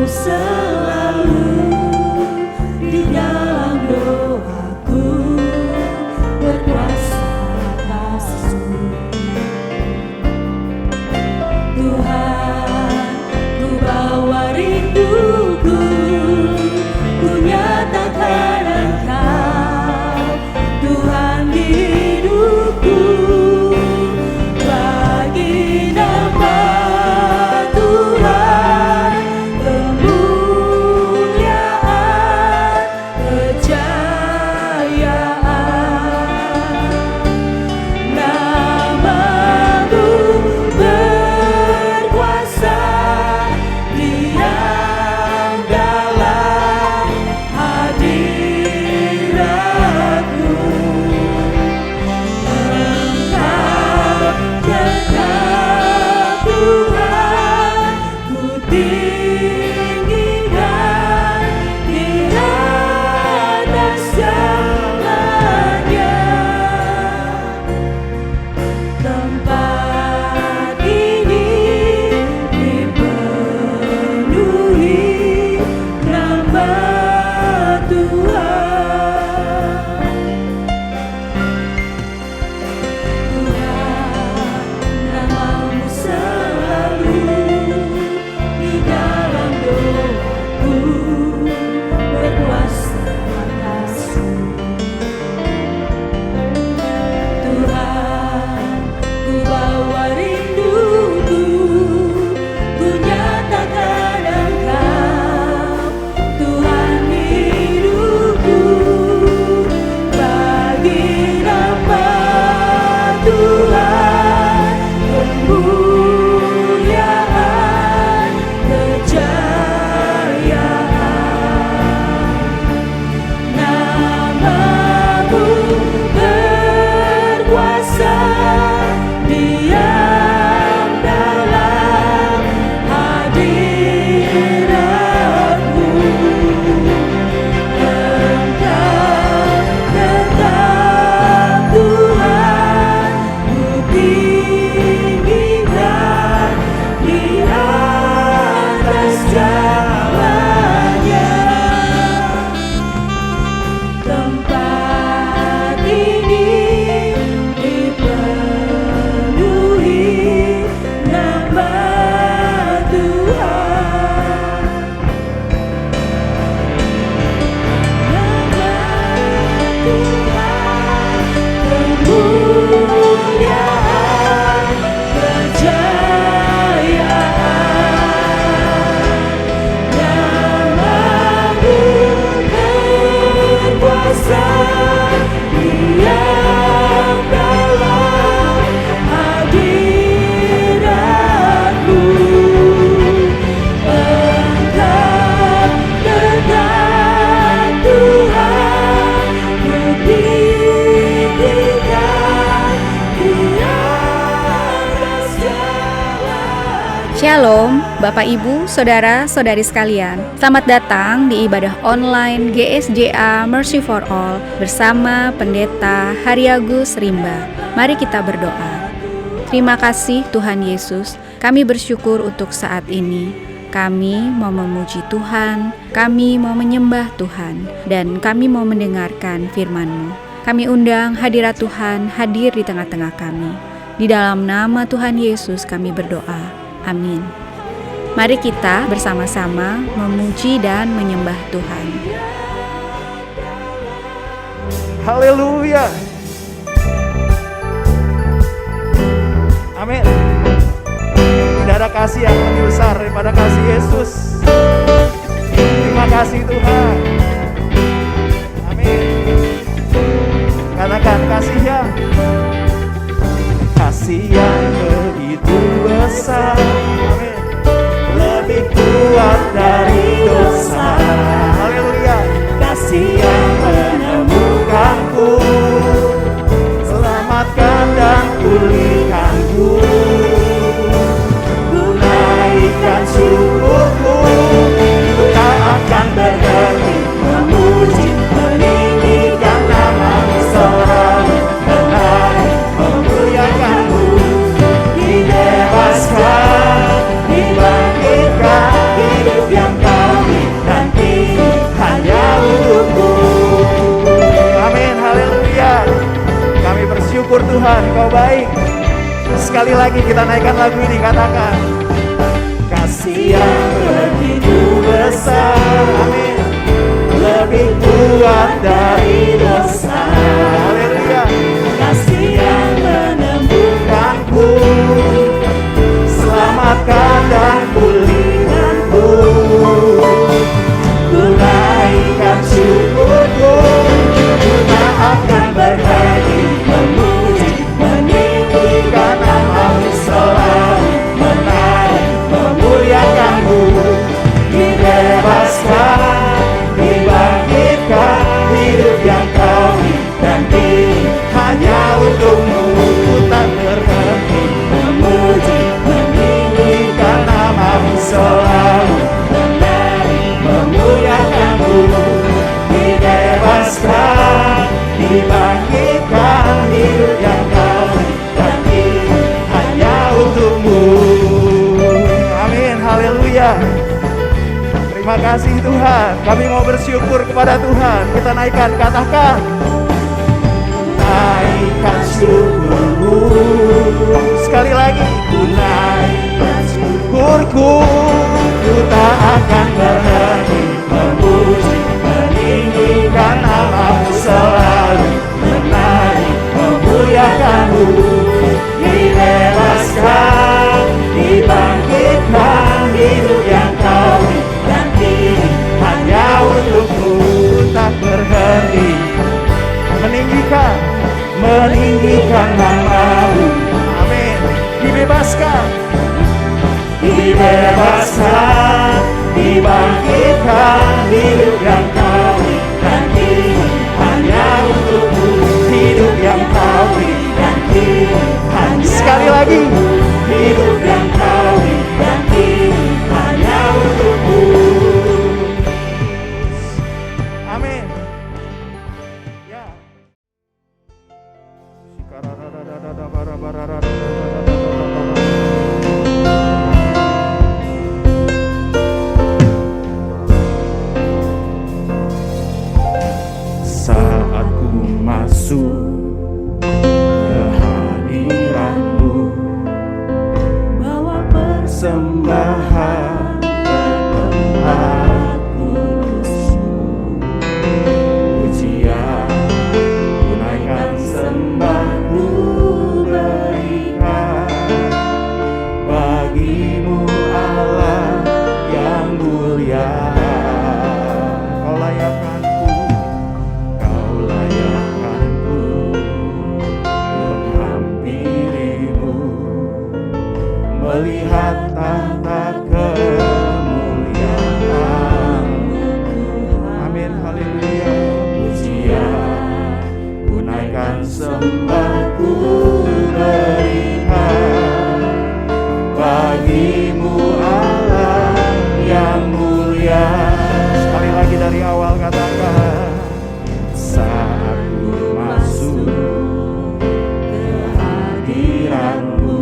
selalu di dalam doaku, berkuasa atasku. Tuhan, ku bawa rinduku, ku nyatakan Engkau Tuhan di hidupku. Bagi nama Tuhan kemuliaan, kejayaan. Nama-Mu berkuasa, diam dalam hadirat-Mu. Engkau tetap Tuhan, ku tinggikan di atas segalanya. Tempat ini dipenuhi nama Tuhan. Tuhan, nama-Mu selalu di dalam doaku, berkuasa atasku. Tuhan, ku bawa rinduku, ku nyatakan Engkau Tuhan di hidupku. Bagi nama Tuhan kemuliaan, kejayaan. Nama-Mu berkuasa, diam dalam hadirat-Mu. Engkau tetap Tuhan, ku tinggikan di atas segalanya. Tempat ini dipenuhi nama Tuhan. Nama Tuhan kemuliaan, kejayaan. Nama-Mu berkuasa, diam dalam hadirat-Mu. Engkau tetap Tuhan, ku tinggikan di atas segalanya. Shalom, Bapak Ibu, Saudara-saudari sekalian. Selamat datang di ibadah online GSJA Mercy for All bersama Pendeta Haryagus Rimba. Mari kita berdoa. Terima kasih Tuhan Yesus, kami bersyukur untuk saat ini. Kami mau memuji Tuhan, kami mau menyembah Tuhan, dan kami mau mendengarkan firman-Mu. Kami undang hadirat Tuhan hadir di tengah-tengah kami. Di dalam nama Tuhan Yesus kami berdoa. Amin. Mari kita bersama-sama memuji dan menyembah Tuhan. Haleluya. Amin. Tidak ada kasih yang lebih besar daripada kasih Yesus. Terima kasih Tuhan. Amin. Katakan kasih yang begitu besar. Amin. Lebih kuat dari dosa. Haleluya. Kasih yang menemukanku, selamatkan dan pulihkanku. Ku naikkan syukurku, ku tak akan berhenti memuji, meninggikan nama-Mu selalu, menari, memuliakan-Mu. Dibebaskan, dibangkitkan, hidup yang Sekali lagi kita naikkan lagu ini, katakan kasih yang begitu besar, amin, lebih kuat dari dosa. Haleluya. Kasih yang menemukanku, Selamatkan dan pulihkanku. Ku naikkan syukurku, ku tak akan berhenti memuji, meninggikan nama-Mu selalu, menaik, memuliakan-Mu. Dibebaskan, dibangkitkan, hidup yang Kau dan diri hanya untuk-Mu. Ku tak berhenti memuji, meninggikan nama-Mu selalu, menaik, memuliakan-Mu. Dibebaskan, dibangkitkan, hidup yang Kau dan diri hanya untuk-Mu. Amin, haleluya. Terima kasih Tuhan, kami mau bersyukur kepada Tuhan. Kita naikkan, katakan naikkan syukurku. Sekali lagi, ku naikkan syukurku, ku tak akan berhenti memuji, meninggikan nama-Mu selalu, menaik, memuliakan-Mu. Dibebaskan, dibangkitkan, hidup yang Kau dan diri hanya untuk-Mu. Tak berhenti meninggikan, meninggikan nama-Mu. Amin. Dibebaskan, dibebaskan, dibangkitkan, hidup yang Kau dan diri hanya untuk-Mu. Hidup yang Kau dan diri hanya sekali lagi, hidup yang Kau dan diri hanya untuk-Mu. Amin. Ya. Saat ku masuk ke hadirat-Mu, bawa persembahan sembahan ke tempat kudus-Mu. Pujian ku naikkan, sembah ku berikan bagi-Mu Allah yang mulia. Kau layakkan-Ku, Kau layakkan-Ku menghampiri-Mu, melihat tahta kemuliaan-Mu. Amin, haleluya. Pujian ku naikkan, sembah ku berikan bagi-Mu Allah yang mulia. Sekali lagi dari awal, katakan saat ku masuk ke hadirat-Mu,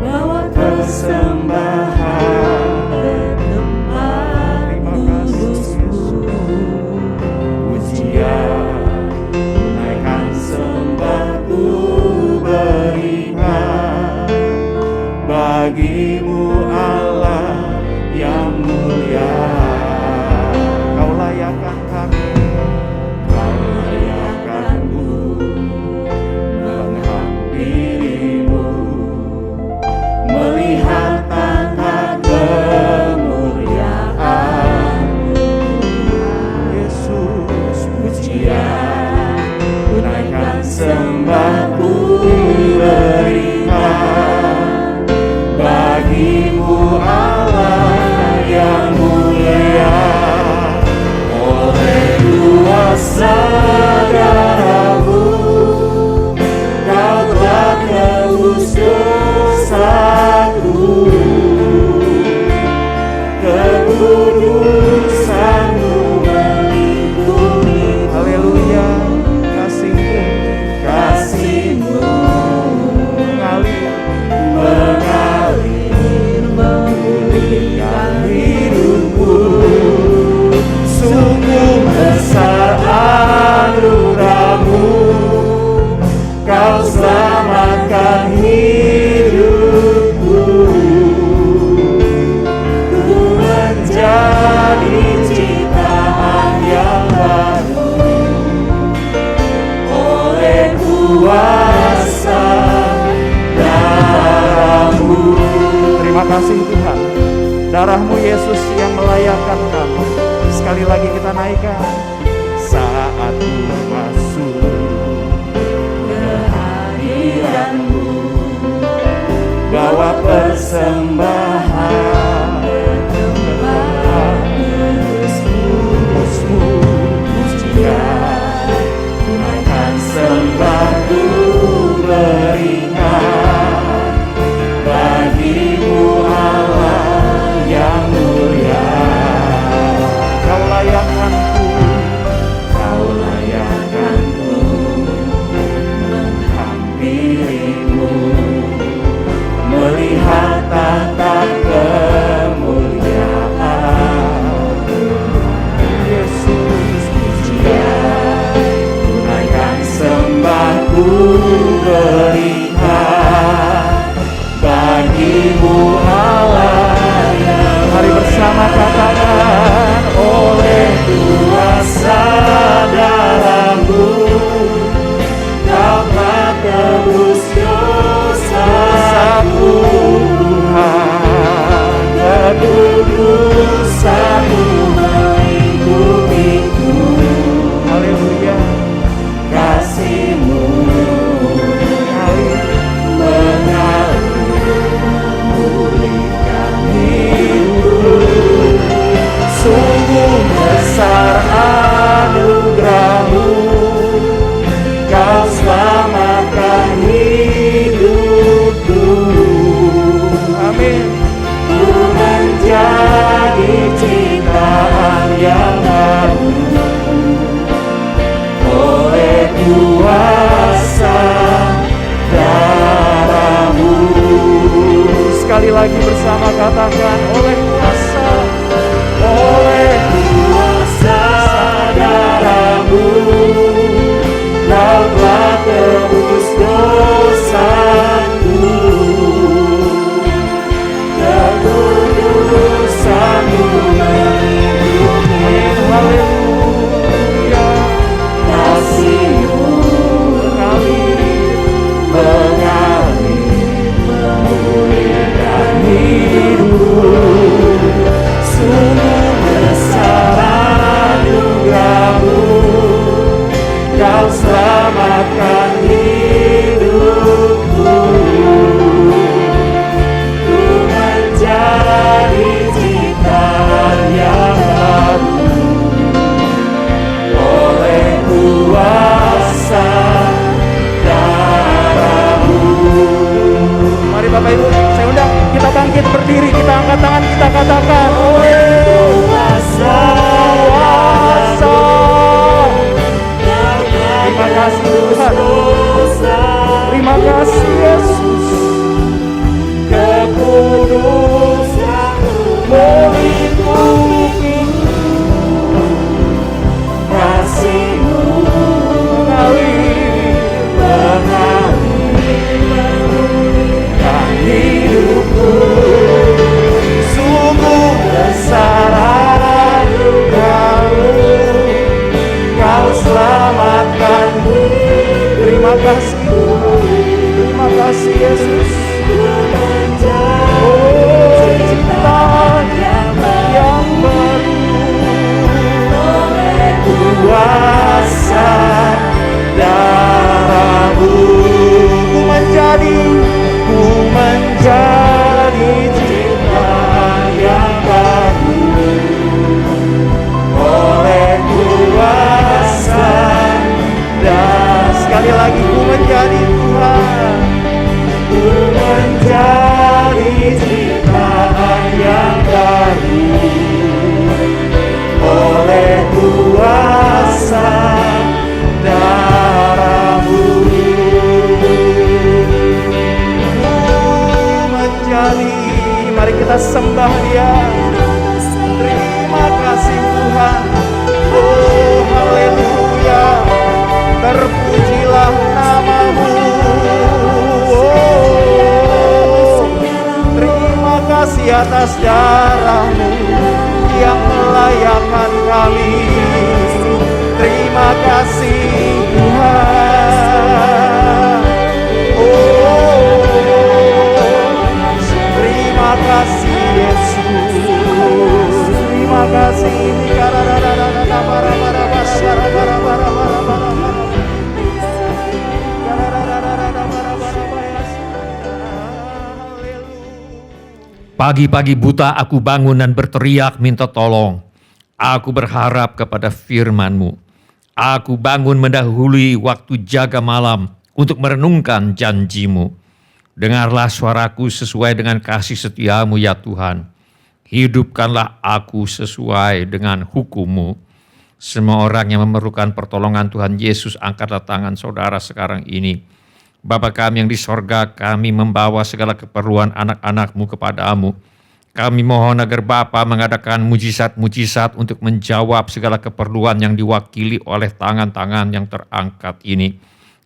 bawa bersama Darah-Mu Yesus yang melayakkan kami. Sekali lagi kita naikkan. Saat ku masuk kehadiran-Mu, bawa persembahan tempat kudus-Mu, pujian akan sembah ku berikan bagi-Mu Allah yang mulia. Kau layakkan-Ku, Kau layakkan-Ku menghampiri-Mu, melihat tahta kemuliaan. Yesus, pujian tunaikan sembahku berikan bagi-Mu Allah. Mari bersama katakan, oleh kuasa darah-Mu Kau telah tebus dosaku, Tuhan. Kekudusan-Mu mengikutiku. Haleluya. Kasih-Mu mengalir, memulihkan hidupku. Sungguh besar anugerah-Mu, Kau selamatkan hidupku. Amin. Ku menjadi ciptaan yang baru oleh kuasa darah-Mu. Sekali lagi bersama katakan, oleh kuasa darah-Mu Kau telah tebus dosaku. Kekudusan-Mu mengikuti. Haleluya. Kasih-Mu mengalir, memulihkan hidup. Sungguh besar anugerah-Mu, Kau selamatkan hidupku. Ku menjadi ciptaan yang baru oleh kuasa darah-Mu. Mari Bapak Ibu, saya undang kita bangkit berdiri, kita angkat tangan, kita katakan, oleh kuasa. Terima kasih Tuhan, terima kasih Yesus. Kekudusan-Mu mengikuti, kasih-Mu mengalir, memulihkan hidupku. Sungguh besar anugerah-Mu, Kau selamatkan. Terima kasih Tuhan, terima kasih Yesus. Oh, ciptaan yang baru oleh kuasa darah-Mu. Ku menjadi ciptaan yang baru oleh kuasa. Dan sekali lagi, ku menjadi Tuhan, ku menjadi ciptaan yang baru oleh kuasa darah-Mu. Ku menjadi, mari kita sembah Dia. Terima kasih Tuhan. Oh, haleluya. Terpujilah nama-Mu. Oh, terima kasih atas darah-Mu yang melayakkan kami. Terima kasih Tuhan. Oh, terima kasih Yesus. Pagi-pagi buta aku bangun dan berteriak minta tolong. Aku berharap kepada firman-Mu. Aku bangun mendahului waktu jaga malam untuk merenungkan janji-Mu. Dengarlah suaraku sesuai dengan kasih setia-Mu ya Tuhan. Hidupkanlah aku sesuai dengan hukum-Mu. Semua orang yang memerlukan pertolongan Tuhan Yesus, angkatlah tangan saudara sekarang ini. Bapa kami yang di sorga, kami membawa segala keperluan anak-anak-Mu kepadamu. Kami mohon agar Bapa mengadakan mujizat-mujizat untuk menjawab segala keperluan yang diwakili oleh tangan-tangan yang terangkat ini.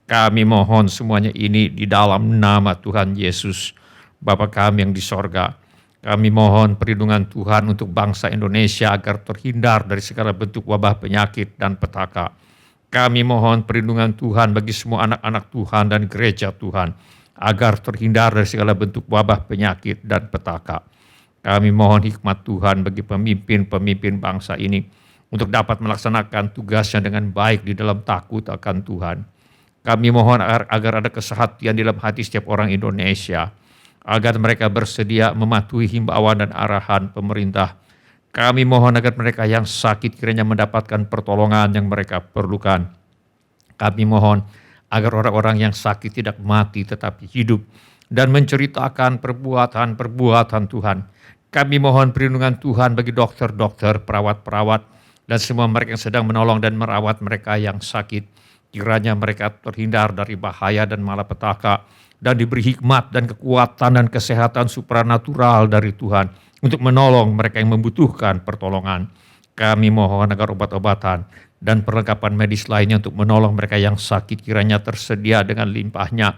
Kami mohon semuanya ini di dalam nama Tuhan Yesus. Bapa kami yang di sorga, kami mohon perlindungan Tuhan untuk bangsa Indonesia agar terhindar dari segala bentuk wabah penyakit dan petaka. Kami mohon perlindungan Tuhan bagi semua anak-anak Tuhan dan gereja Tuhan agar terhindar dari segala bentuk wabah penyakit dan petaka. Kami mohon hikmat Tuhan bagi pemimpin-pemimpin bangsa ini untuk dapat melaksanakan tugasnya dengan baik di dalam takut akan Tuhan. Kami mohon agar ada kesehatan di dalam hati setiap orang Indonesia, agar mereka bersedia mematuhi himbauan dan arahan pemerintah. Kami mohon agar mereka yang sakit kiranya mendapatkan pertolongan yang mereka perlukan. Kami mohon agar orang-orang yang sakit tidak mati tetapi hidup dan menceritakan perbuatan-perbuatan Tuhan. Kami mohon perlindungan Tuhan bagi dokter-dokter, perawat-perawat, dan semua mereka yang sedang menolong dan merawat mereka yang sakit. Kiranya mereka terhindar dari bahaya dan malapetaka, dan diberi hikmat dan kekuatan dan kesehatan supranatural dari Tuhan untuk menolong mereka yang membutuhkan pertolongan. Kami mohon agar obat-obatan dan perlengkapan medis lainnya untuk menolong mereka yang sakit kiranya tersedia dengan limpahnya.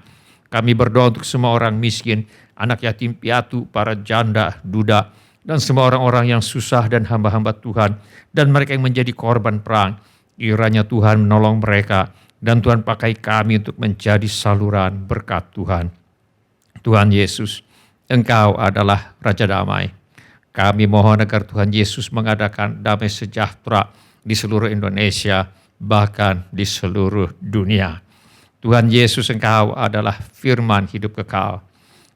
Kami berdoa untuk semua orang miskin, anak yatim piatu, para janda, duda, dan semua orang-orang yang susah dan hamba-hamba Tuhan, dan mereka yang menjadi korban perang. Kiranya Tuhan menolong mereka, dan Tuhan pakai kami untuk menjadi saluran berkat Tuhan. Tuhan Yesus, Engkau adalah Raja Damai. Kami mohon agar Tuhan Yesus mengadakan damai sejahtera di seluruh Indonesia, bahkan di seluruh dunia. Tuhan Yesus, Engkau adalah firman hidup kekal.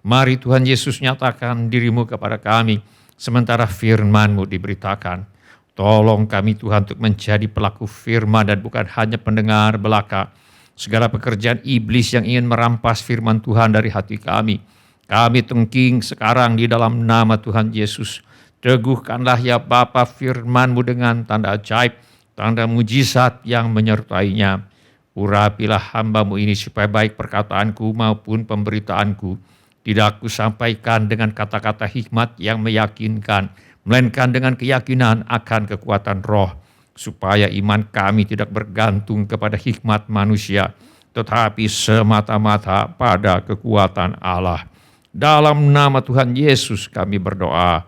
Mari Tuhan Yesus nyatakan diri-Mu kepada kami, sementara firman-Mu diberitakan. Tolong kami Tuhan untuk menjadi pelaku firman dan bukan hanya pendengar belaka. Segala pekerjaan iblis yang ingin merampas firman Tuhan dari hati kami, kami tengking sekarang di dalam nama Tuhan Yesus. Teguhkanlah ya Bapa firman-Mu dengan tanda ajaib, tanda mujizat yang menyertainya. Urapilah hamba-Mu ini supaya baik perkataanku maupun pemberitaanku tidak aku sampaikan dengan kata-kata hikmat yang meyakinkan, melainkan dengan keyakinan akan kekuatan roh, supaya iman kami tidak bergantung kepada hikmat manusia, tetapi semata-mata pada kekuatan Allah. Dalam nama Tuhan Yesus kami berdoa.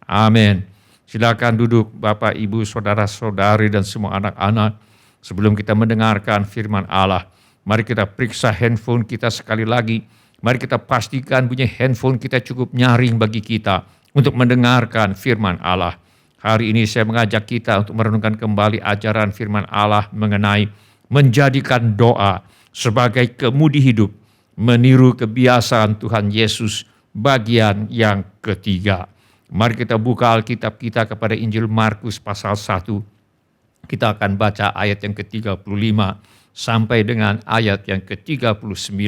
Amin. Silakan duduk Bapak, Ibu, Saudara-saudari, dan semua anak-anak. Sebelum kita mendengarkan firman Allah, mari kita periksa handphone kita sekali lagi. Mari kita pastikan bunyi handphone kita cukup nyaring bagi kita untuk mendengarkan firman Allah. Hari ini saya mengajak kita untuk merenungkan kembali ajaran firman Allah mengenai menjadikan doa sebagai kemudi hidup, meniru kebiasaan Tuhan Yesus, bagian yang ketiga. Mari kita buka Alkitab kita kepada Injil Markus pasal 1. Kita akan baca ayat yang ke-35 sampai dengan ayat yang ke-39.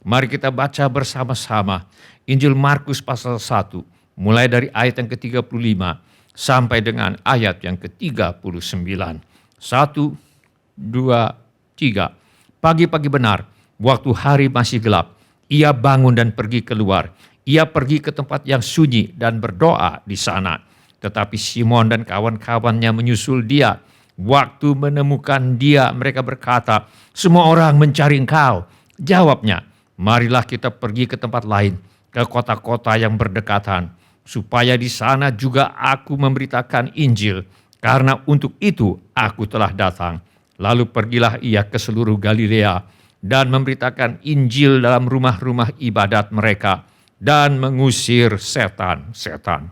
Mari kita baca bersama-sama Injil Markus pasal 1, mulai dari ayat yang ke-35 sampai dengan ayat yang ke-39. 1, 2, 3. Pagi-pagi benar, waktu hari masih gelap, ia bangun dan pergi keluar. Ia pergi ke tempat yang sunyi dan berdoa di sana. Tetapi Simon dan kawan-kawannya menyusul dia. Waktu menemukan dia, mereka berkata, "Semua orang mencari Engkau." Jawabnya, "Marilah kita pergi ke tempat lain, ke kota-kota yang berdekatan, supaya di sana juga aku memberitakan Injil, karena untuk itu aku telah datang." Lalu pergilah ia ke seluruh Galilea dan memberitakan Injil dalam rumah-rumah ibadat mereka dan mengusir setan-setan.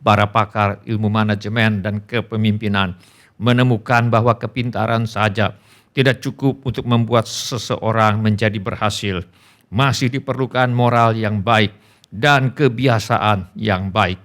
Para pakar ilmu manajemen dan kepemimpinan menemukan bahwa kepintaran saja tidak cukup untuk membuat seseorang menjadi berhasil. Masih diperlukan moral yang baik, dan kebiasaan yang baik.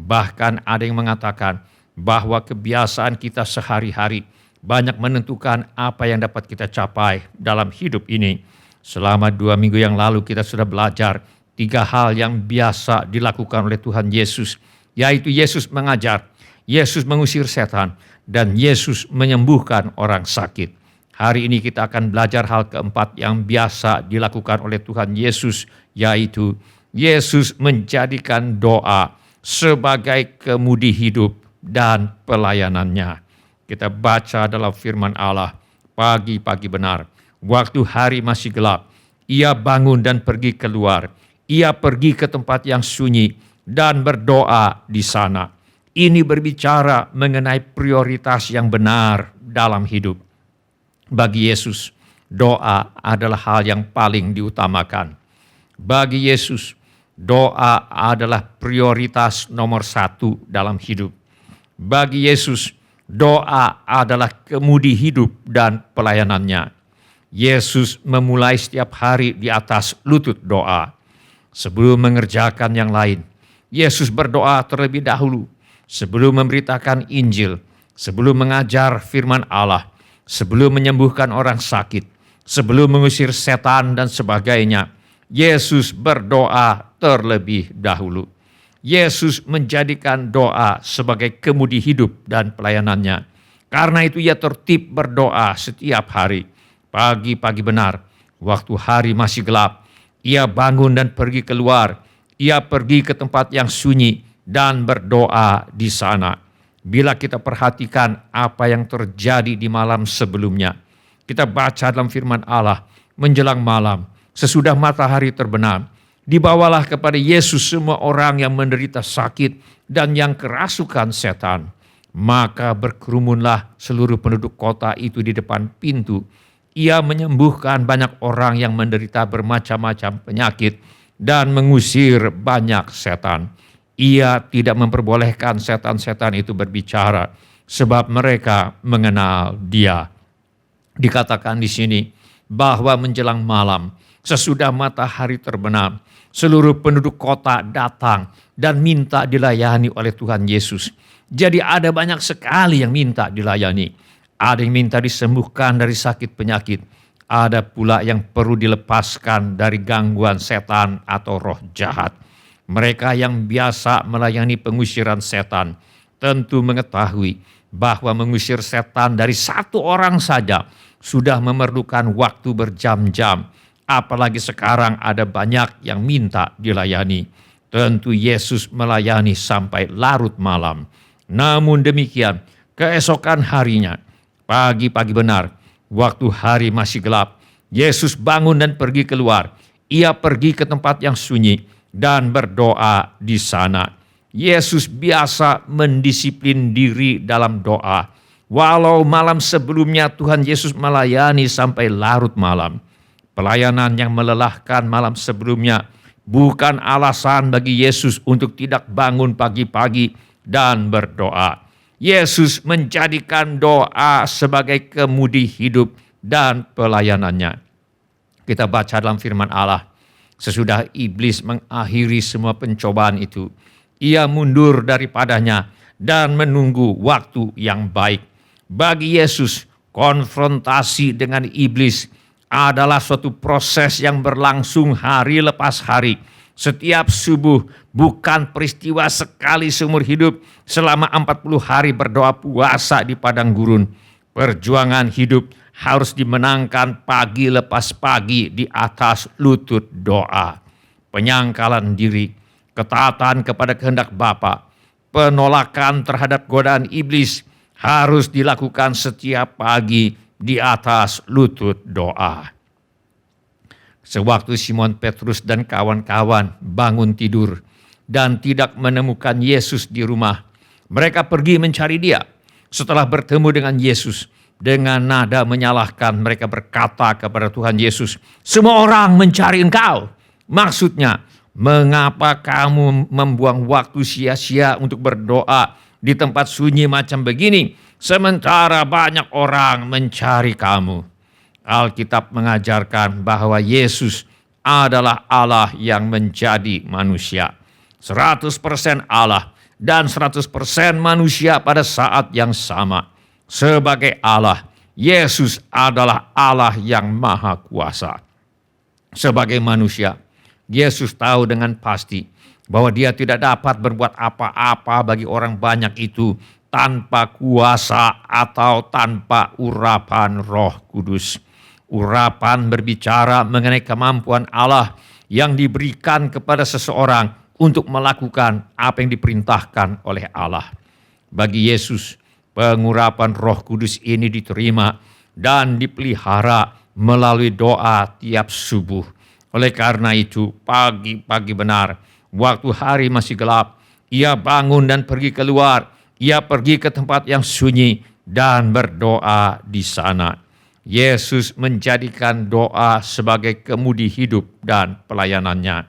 Bahkan ada yang mengatakan bahwa kebiasaan kita sehari-hari banyak menentukan apa yang dapat kita capai dalam hidup ini. Selama 2 minggu yang lalu kita sudah belajar 3 hal yang biasa dilakukan oleh Tuhan Yesus, yaitu Yesus mengajar, Yesus mengusir setan, dan Yesus menyembuhkan orang sakit. Hari ini kita akan belajar hal keempat yang biasa dilakukan oleh Tuhan Yesus, yaitu Yesus menjadikan doa sebagai kemudi hidup dan pelayanannya. Kita baca dalam firman Allah, pagi-pagi benar, waktu hari masih gelap, ia bangun dan pergi keluar. Ia pergi ke tempat yang sunyi dan berdoa di sana. Ini berbicara mengenai prioritas yang benar dalam hidup. Bagi Yesus, doa adalah hal yang paling diutamakan. Bagi Yesus, doa adalah prioritas nomor 1 dalam hidup. Bagi Yesus, doa adalah kemudi hidup dan pelayanannya. Yesus memulai setiap hari di atas lutut doa. Sebelum mengerjakan yang lain, Yesus berdoa terlebih dahulu. Sebelum memberitakan Injil, sebelum mengajar firman Allah, sebelum menyembuhkan orang sakit, sebelum mengusir setan dan sebagainya, Yesus berdoa terlebih dahulu. Yesus menjadikan doa sebagai kemudi hidup dan pelayanannya. Karena itu ia tertib berdoa setiap hari. Pagi-pagi benar, waktu hari masih gelap, ia bangun dan pergi keluar. Ia pergi ke tempat yang sunyi dan berdoa di sana. Bila kita perhatikan apa yang terjadi di malam sebelumnya, kita baca dalam firman Allah, menjelang malam, sesudah matahari terbenam, dibawalah kepada Yesus semua orang yang menderita sakit dan yang kerasukan setan. Maka berkerumunlah seluruh penduduk kota itu di depan pintu. Ia menyembuhkan banyak orang yang menderita bermacam-macam penyakit dan mengusir banyak setan. Ia tidak memperbolehkan setan-setan itu berbicara sebab mereka mengenal Dia. Dikatakan di sini bahwa menjelang malam, sesudah matahari terbenam, seluruh penduduk kota datang dan minta dilayani oleh Tuhan Yesus. Jadi ada banyak sekali yang minta dilayani. Ada yang minta disembuhkan dari sakit penyakit. Ada pula yang perlu dilepaskan dari gangguan setan atau roh jahat. Mereka yang biasa melayani pengusiran setan tentu mengetahui bahwa mengusir setan dari 1 orang saja sudah memerlukan waktu berjam-jam. Apalagi sekarang ada banyak yang minta dilayani. Tentu Yesus melayani sampai larut malam. Namun demikian, keesokan harinya, pagi-pagi benar, waktu hari masih gelap, Yesus bangun dan pergi keluar. Ia pergi ke tempat yang sunyi dan berdoa di sana. Yesus biasa mendisiplin diri dalam doa. Walau malam sebelumnya Tuhan Yesus melayani sampai larut malam. Pelayanan yang melelahkan malam sebelumnya bukan alasan bagi Yesus untuk tidak bangun pagi-pagi dan berdoa. Yesus menjadikan doa sebagai kemudi hidup dan pelayanannya. Kita baca dalam firman Allah, sesudah iblis mengakhiri semua pencobaan itu, ia mundur daripadanya dan menunggu waktu yang baik. Bagi Yesus, konfrontasi dengan iblis adalah suatu proses yang berlangsung hari lepas hari. Setiap subuh, bukan peristiwa sekali seumur hidup selama 40 hari berdoa puasa di padang gurun. Perjuangan hidup harus dimenangkan pagi lepas pagi di atas lutut doa. Penyangkalan diri, ketaatan kepada kehendak Bapa, penolakan terhadap godaan iblis harus dilakukan setiap pagi di atas lutut doa. Sewaktu Simon Petrus dan kawan-kawan bangun tidur dan tidak menemukan Yesus di rumah, mereka pergi mencari Dia. Setelah bertemu dengan Yesus, dengan nada menyalahkan mereka berkata kepada Tuhan Yesus, "Semua orang mencari Engkau." Maksudnya, mengapa kamu membuang waktu sia-sia untuk berdoa di tempat sunyi macam begini, sementara banyak orang mencari kamu? Alkitab mengajarkan bahwa Yesus adalah Allah yang menjadi manusia. 100% Allah dan 100% manusia pada saat yang sama. Sebagai Allah, Yesus adalah Allah yang maha kuasa. Sebagai manusia, Yesus tahu dengan pasti bahwa dia tidak dapat berbuat apa-apa bagi orang banyak itu tanpa kuasa atau tanpa urapan Roh Kudus. Urapan berbicara mengenai kemampuan Allah yang diberikan kepada seseorang untuk melakukan apa yang diperintahkan oleh Allah. Bagi Yesus, pengurapan Roh Kudus ini diterima dan dipelihara melalui doa tiap subuh. Oleh karena itu, pagi-pagi benar, waktu hari masih gelap, ia bangun dan pergi keluar. Ia pergi ke tempat yang sunyi dan berdoa di sana. Yesus menjadikan doa sebagai kemudi hidup dan pelayanannya.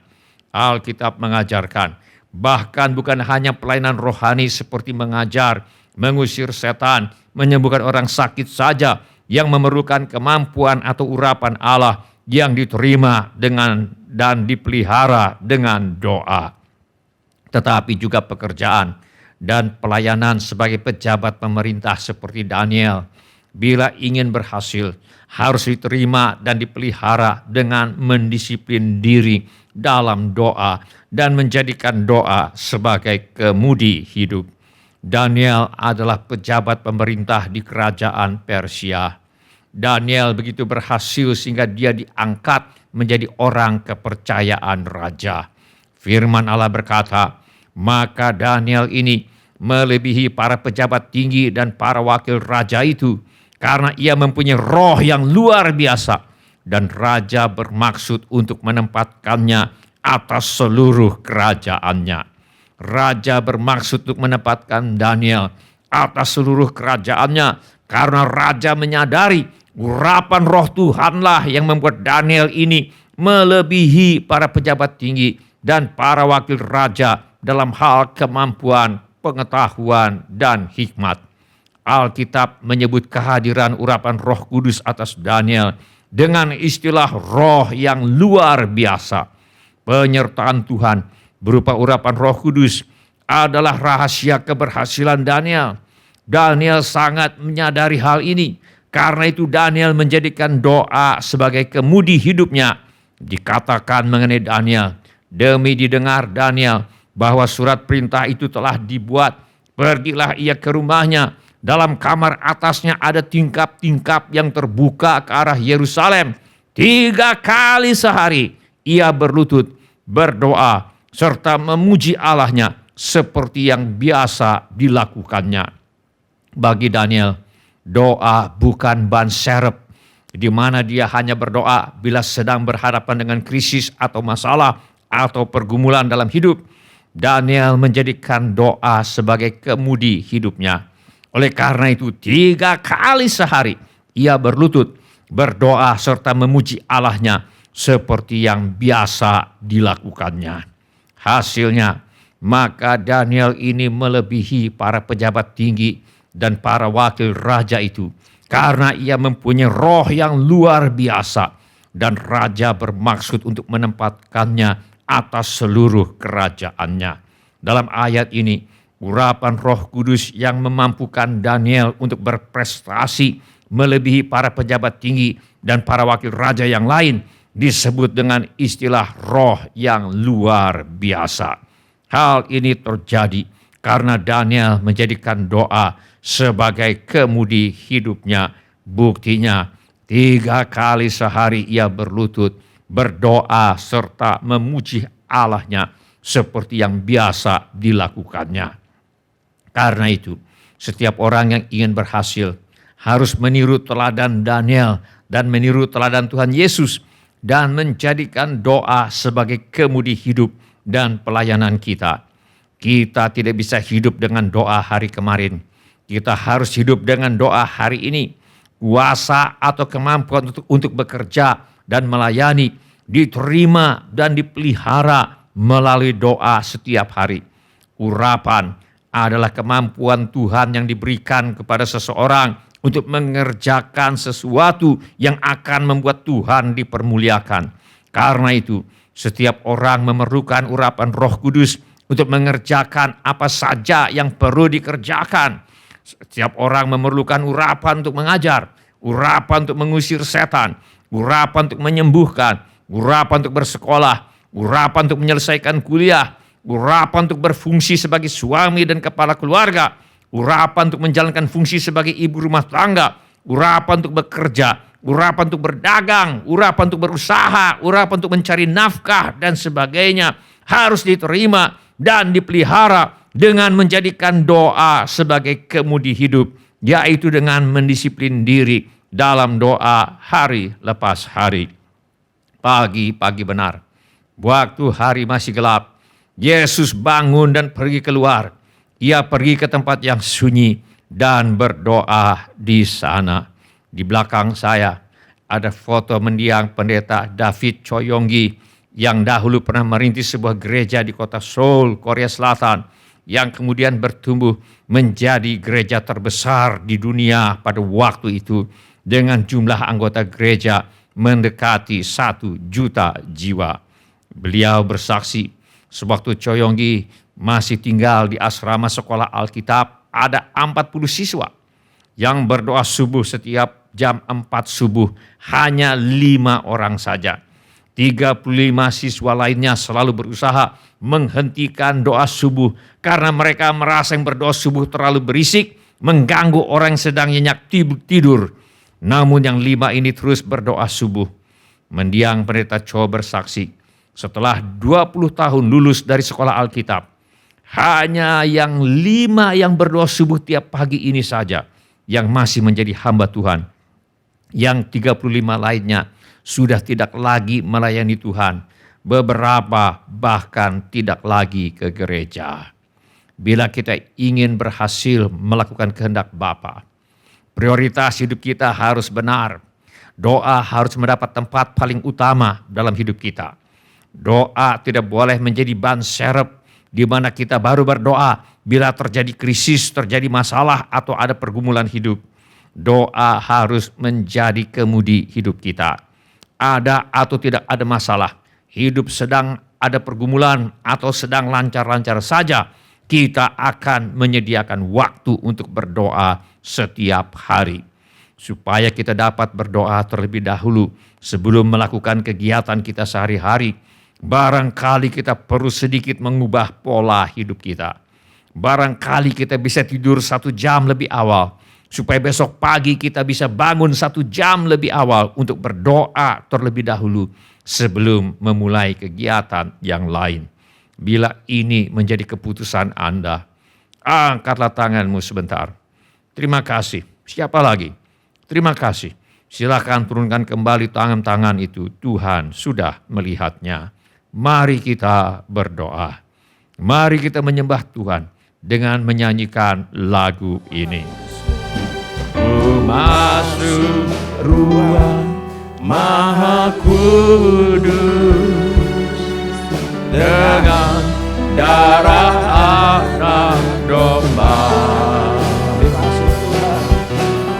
Alkitab mengajarkan, bahkan bukan hanya pelayanan rohani seperti mengajar, mengusir setan, menyembuhkan orang sakit saja yang memerlukan kemampuan atau urapan Allah yang diterima dengan dan dipelihara dengan doa. Tetapi juga pekerjaan dan pelayanan sebagai pejabat pemerintah seperti Daniel, bila ingin berhasil, harus diterima dan dipelihara dengan mendisiplin diri dalam doa dan menjadikan doa sebagai kemudi hidup. Daniel adalah pejabat pemerintah di kerajaan Persia. Daniel begitu berhasil sehingga dia diangkat menjadi orang kepercayaan raja. Firman Allah berkata, maka Daniel ini melebihi para pejabat tinggi dan para wakil raja itu karena ia mempunyai roh yang luar biasa dan raja bermaksud untuk menempatkannya atas seluruh kerajaannya. Raja bermaksud untuk menempatkan Daniel atas seluruh kerajaannya karena raja menyadari urapan Roh Tuhanlah yang membuat Daniel ini melebihi para pejabat tinggi dan para wakil raja dalam hal kemampuan, pengetahuan, dan hikmat. Alkitab menyebut kehadiran urapan Roh Kudus atas Daniel dengan istilah roh yang luar biasa. Penyertaan Tuhan berupa urapan Roh Kudus adalah rahasia keberhasilan Daniel. Daniel sangat menyadari hal ini. Karena itu Daniel menjadikan doa sebagai kemudi hidupnya. Dikatakan mengenai Daniel, demi didengar Daniel bahwa surat perintah itu telah dibuat, pergilah ia ke rumahnya. Dalam kamar atasnya ada tingkap-tingkap yang terbuka ke arah Yerusalem. 3 kali sehari ia berlutut, berdoa, serta memuji Allahnya seperti yang biasa dilakukannya. Bagi Daniel, doa bukan ban serep, di mana dia hanya berdoa bila sedang berhadapan dengan krisis atau masalah atau pergumulan dalam hidup. Daniel menjadikan doa sebagai kemudi hidupnya. Oleh karena itu 3 kali sehari ia berlutut, berdoa serta memuji Allahnya seperti yang biasa dilakukannya. Hasilnya, maka Daniel ini melebihi para pejabat tinggi dan para wakil raja itu karena ia mempunyai roh yang luar biasa dan raja bermaksud untuk menempatkannya atas seluruh kerajaannya. Dalam ayat ini, urapan Roh Kudus yang memampukan Daniel untuk berprestasi melebihi para pejabat tinggi dan para wakil raja yang lain disebut dengan istilah roh yang luar biasa. Hal ini terjadi karena Daniel menjadikan doa sebagai kemudi hidupnya. Buktinya 3 kali sehari ia berlutut, berdoa serta memuji Allahnya seperti yang biasa dilakukannya. Karena itu, setiap orang yang ingin berhasil harus meniru teladan Daniel dan meniru teladan Tuhan Yesus dan menjadikan doa sebagai kemudi hidup dan pelayanan kita. Kita tidak bisa hidup dengan doa hari kemarin. Kita harus hidup dengan doa hari ini. Kuasa atau kemampuan untuk bekerja dan melayani diterima dan dipelihara melalui doa setiap hari. Urapan adalah kemampuan Tuhan yang diberikan kepada seseorang untuk mengerjakan sesuatu yang akan membuat Tuhan dipermuliakan. Karena itu, setiap orang memerlukan urapan Roh Kudus untuk mengerjakan apa saja yang perlu dikerjakan. Setiap orang memerlukan urapan untuk mengajar, urapan untuk mengusir setan, urapan untuk menyembuhkan, urapan untuk bersekolah, urapan untuk menyelesaikan kuliah, urapan untuk berfungsi sebagai suami dan kepala keluarga, urapan untuk menjalankan fungsi sebagai ibu rumah tangga, urapan untuk bekerja, urapan untuk berdagang, urapan untuk berusaha, urapan untuk mencari nafkah dan sebagainya harus diterima dan dipelihara dengan menjadikan doa sebagai kemudi hidup, yaitu dengan mendisiplin diri dalam doa hari lepas hari. Pagi-pagi benar, waktu hari masih gelap, Yesus bangun dan pergi keluar. Ia pergi ke tempat yang sunyi dan berdoa di sana. Di belakang saya ada foto mendiang pendeta David Choyonggi yang dahulu pernah merintis sebuah gereja di kota Seoul, Korea Selatan, yang kemudian bertumbuh menjadi gereja terbesar di dunia pada waktu itu dengan jumlah anggota gereja mendekati 1 juta jiwa. Beliau bersaksi, sewaktu Choyonggi masih tinggal di asrama sekolah Alkitab, ada 40 siswa yang berdoa subuh setiap jam 4 subuh, hanya 5 orang saja. 35 siswa lainnya selalu berusaha menghentikan doa subuh karena mereka merasa yang berdoa subuh terlalu berisik, mengganggu orang yang sedang nyenyak tidur. Namun yang 5 ini terus berdoa subuh. Mendiang pendeta Cho bersaksi, setelah 20 tahun lulus dari sekolah Alkitab, hanya yang 5 yang berdoa subuh tiap pagi ini saja yang masih menjadi hamba Tuhan. Yang 35 lainnya sudah tidak lagi melayani Tuhan. Beberapa bahkan tidak lagi ke gereja. Bila kita ingin berhasil melakukan kehendak Bapa, prioritas hidup kita harus benar. Doa harus mendapat tempat paling utama dalam hidup kita. Doa tidak boleh menjadi ban serep di mana kita baru berdoa bila terjadi krisis, terjadi masalah atau ada pergumulan hidup. Doa harus menjadi kemudi hidup kita. Ada atau tidak ada masalah, hidup sedang ada pergumulan atau sedang lancar-lancar saja, kita akan menyediakan waktu untuk berdoa setiap hari. Supaya kita dapat berdoa terlebih dahulu sebelum melakukan kegiatan kita sehari-hari, barangkali kita perlu sedikit mengubah pola hidup kita. Barangkali kita bisa tidur 1 jam lebih awal, supaya besok pagi kita bisa bangun 1 jam lebih awal untuk berdoa terlebih dahulu sebelum memulai kegiatan yang lain. Bila ini menjadi keputusan Anda, angkatlah tanganmu sebentar. Terima kasih. Siapa lagi? Terima kasih. Silakan turunkan kembali tangan-tangan itu. Tuhan sudah melihatnya. Mari kita berdoa. Mari kita menyembah Tuhan dengan menyanyikan lagu ini. Ku masuk ruang Maha Kudus dengan darah anak domba.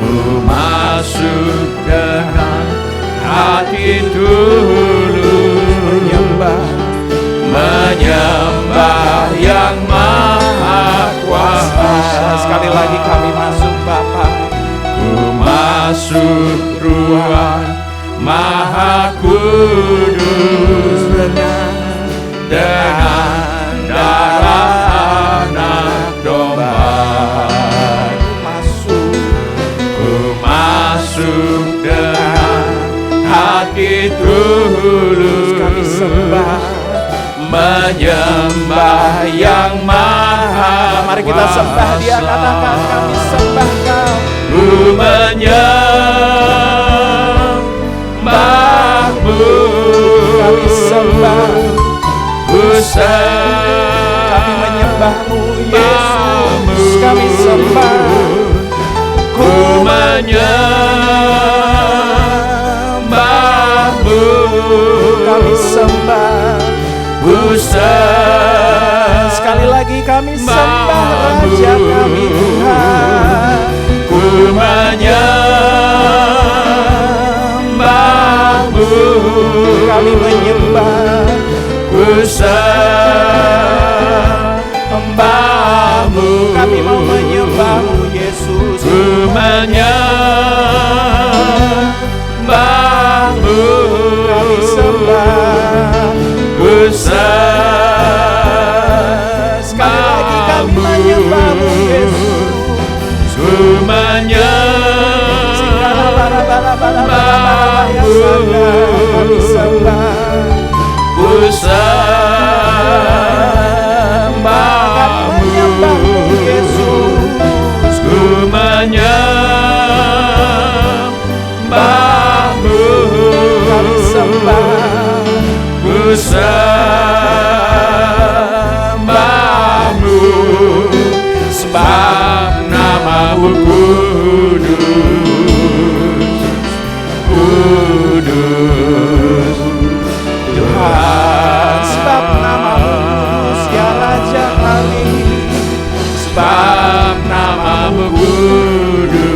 Ku masuk dengan hati tulus menyembah yang Maha Kuasa. Sekali lagi kami masuk Bapa. Ku masuk ruang Maha Kudus dengan darah anak domba. Ku masuk dengan hati tulus Kami sembah, menyembah yang Maha. mari kita sembah Dia, katakan kami sembah Kau. Ku menyembah-Mu, Kami sembah, ku kami menyembah-Mu Yesus. Kami sembah, ku menyembah-Mu, kami sembah. ku Sekali lagi kami sembah Raja kami Tuhan. ku menyembah-Mu, Kami kami menyembah, ku sembahmu. Kami mau menyembahmu Yesus, ku menyembahmu. kami sembah, Ku sekali lagi kami menyembahmu Yesus, ku kami sembah, ku kami menyembahmu Yesus, ku menyembahmu. kami sembah, Ku sembahmu, sebab namamu kudus, kudus Tuhan, sebab namamu kudus ya Raja kami, sebab namamu kudus,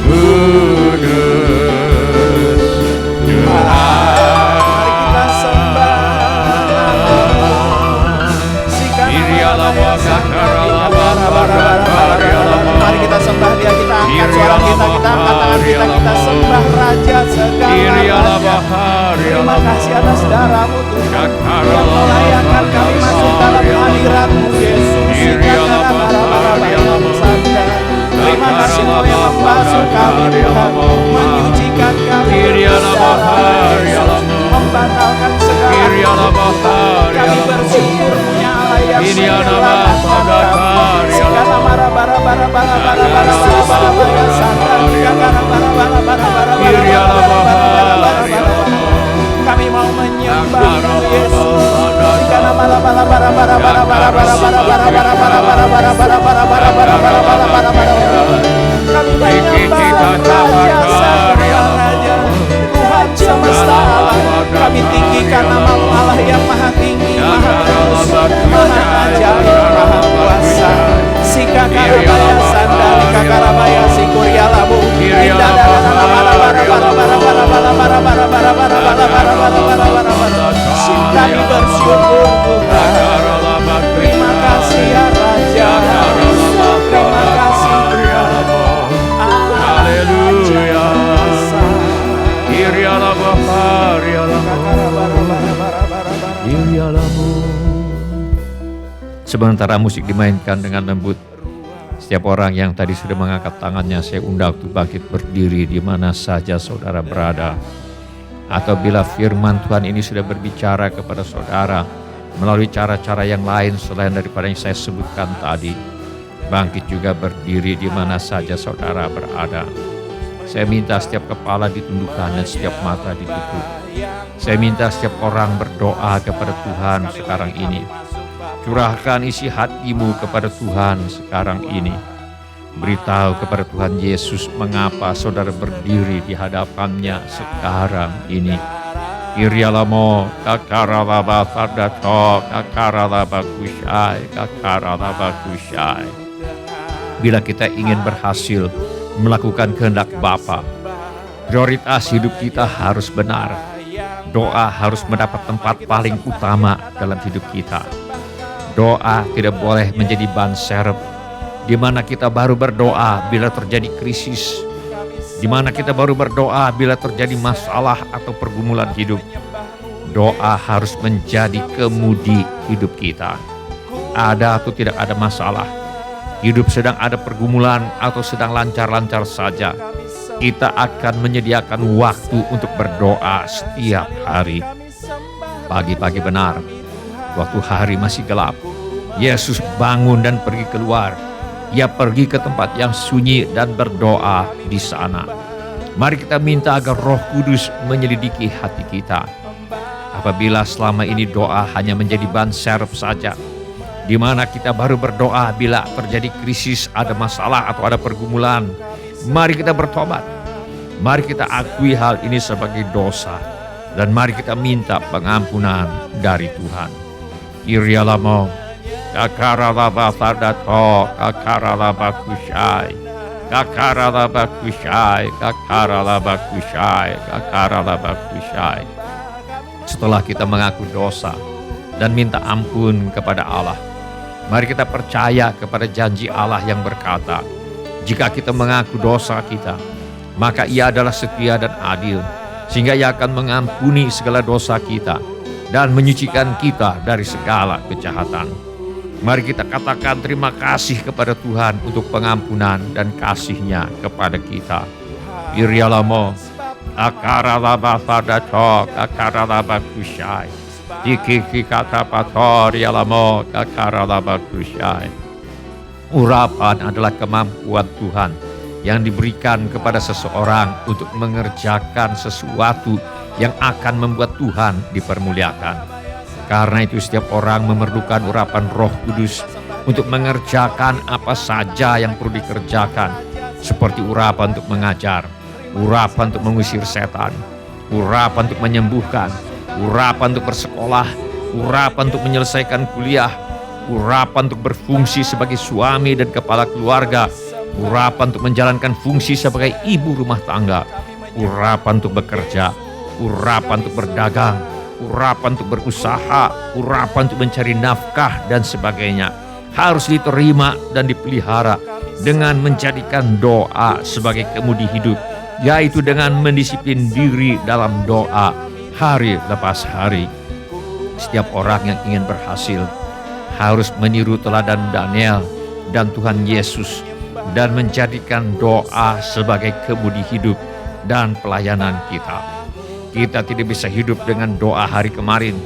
kudus mari kita sembah mari kita sembah Dia, kita angkat suara kita, kita angkat tangan kita sembah Raja segala raja. Terima kasih atas darah-Mu Tuhan yang melayakkan kami masuk dalam hadirat-Mu Yesus. Terima kasih Engkau yang membasuh kami Tuhan, menyucikan kami Yesus, membatalkan segala kami bersyukur punya Allah yang menyelamatkan kami. Segala kami mau menyembah Yesus. Kami menyembah Raja segala raja, Tuhan semesta alam. Kami tinggikan nama-Mu Allah yang maha tinggi, maha kudus, maha ajaib, maha kuasa. Sika karabaya sandali kakarabaya sikurialamu. Indah kami bersyukur Tuhan. Terima kasih ya Raja. Terima kasih Tuhan. Haleluya. Sementara musik dimainkan dengan lembut, setiap orang yang tadi sudah mengangkat tangannya, saya undang untuk bangkit berdiri di mana saja saudara berada. Atau bila firman Tuhan ini sudah berbicara kepada saudara melalui cara-cara yang lain selain daripada yang saya sebutkan tadi, bangkit juga berdiri di mana saja saudara berada. Saya minta setiap kepala ditundukkan dan setiap mata ditutup. Saya minta setiap orang berdoa kepada Tuhan sekarang ini. Curahkan isi hatimu kepada Tuhan sekarang ini. Beritahu kepada Tuhan Yesus mengapa saudara berdiri di hadapannya sekarang ini. Irialamo kakaralaba fardato kakaralaba kusyai. Bila kita ingin berhasil melakukan kehendak Bapa, prioritas hidup kita harus benar. Doa harus mendapat tempat paling utama dalam hidup kita. Doa tidak boleh menjadi ban serep, di mana kita baru berdoa bila terjadi krisis, di mana kita baru berdoa bila terjadi masalah atau pergumulan hidup. Doa harus menjadi kemudi hidup kita. Ada atau tidak ada masalah, hidup sedang ada pergumulan atau sedang lancar-lancar saja, kita akan menyediakan waktu untuk berdoa setiap hari. Pagi-pagi benar, waktu hari masih gelap, Yesus bangun dan pergi keluar. Ia pergi ke tempat yang sunyi dan berdoa di sana. Mari kita minta agar Roh Kudus menyelidiki hati kita. Apabila selama ini doa hanya menjadi ban serep saja, di mana kita baru berdoa bila terjadi krisis, ada masalah atau ada pergumulan, mari kita bertobat. Mari kita akui hal ini sebagai dosa, dan mari kita minta pengampunan dari Tuhan. Irialamo kakaralaba fardato kakaralaba kusyai. Kakaralabakushai, kakaralabakushai, kakaralabakushai. Setelah kita mengaku dosa dan minta ampun kepada Allah, mari kita percaya kepada janji Allah yang berkata, jika kita mengaku dosa kita, maka Ia adalah setia dan adil, sehingga Ia akan mengampuni segala dosa kita dan menyucikan kita dari segala kejahatan. Mari kita katakan terima kasih kepada Tuhan untuk pengampunan dan kasih-Nya kepada kita. Irialamo, akaralabasadato, akaralabakushai, dikiki kata pator yalamo, akaralabakushai. Urapan adalah kemampuan Tuhan yang diberikan kepada seseorang untuk mengerjakan sesuatu yang akan membuat Tuhan dipermuliakan. Karena itu setiap orang memerlukan urapan Roh Kudus untuk mengerjakan apa saja yang perlu dikerjakan, seperti urapan untuk mengajar, urapan untuk mengusir setan, urapan untuk menyembuhkan, urapan untuk bersekolah, urapan untuk menyelesaikan kuliah, urapan untuk berfungsi sebagai suami dan kepala keluarga, urapan untuk menjalankan fungsi sebagai ibu rumah tangga, urapan untuk bekerja, urapan untuk berdagang, urapan untuk berusaha, urapan untuk mencari nafkah dan sebagainya, harus diterima dan dipelihara dengan menjadikan doa sebagai kemudi hidup, yaitu dengan mendisiplin diri dalam doa hari lepas hari. Setiap orang yang ingin berhasil harus meniru teladan Daniel dan Tuhan Yesus dan menjadikan doa sebagai kemudi hidup dan pelayanan kita. Kita tidak bisa hidup dengan doa hari kemarin.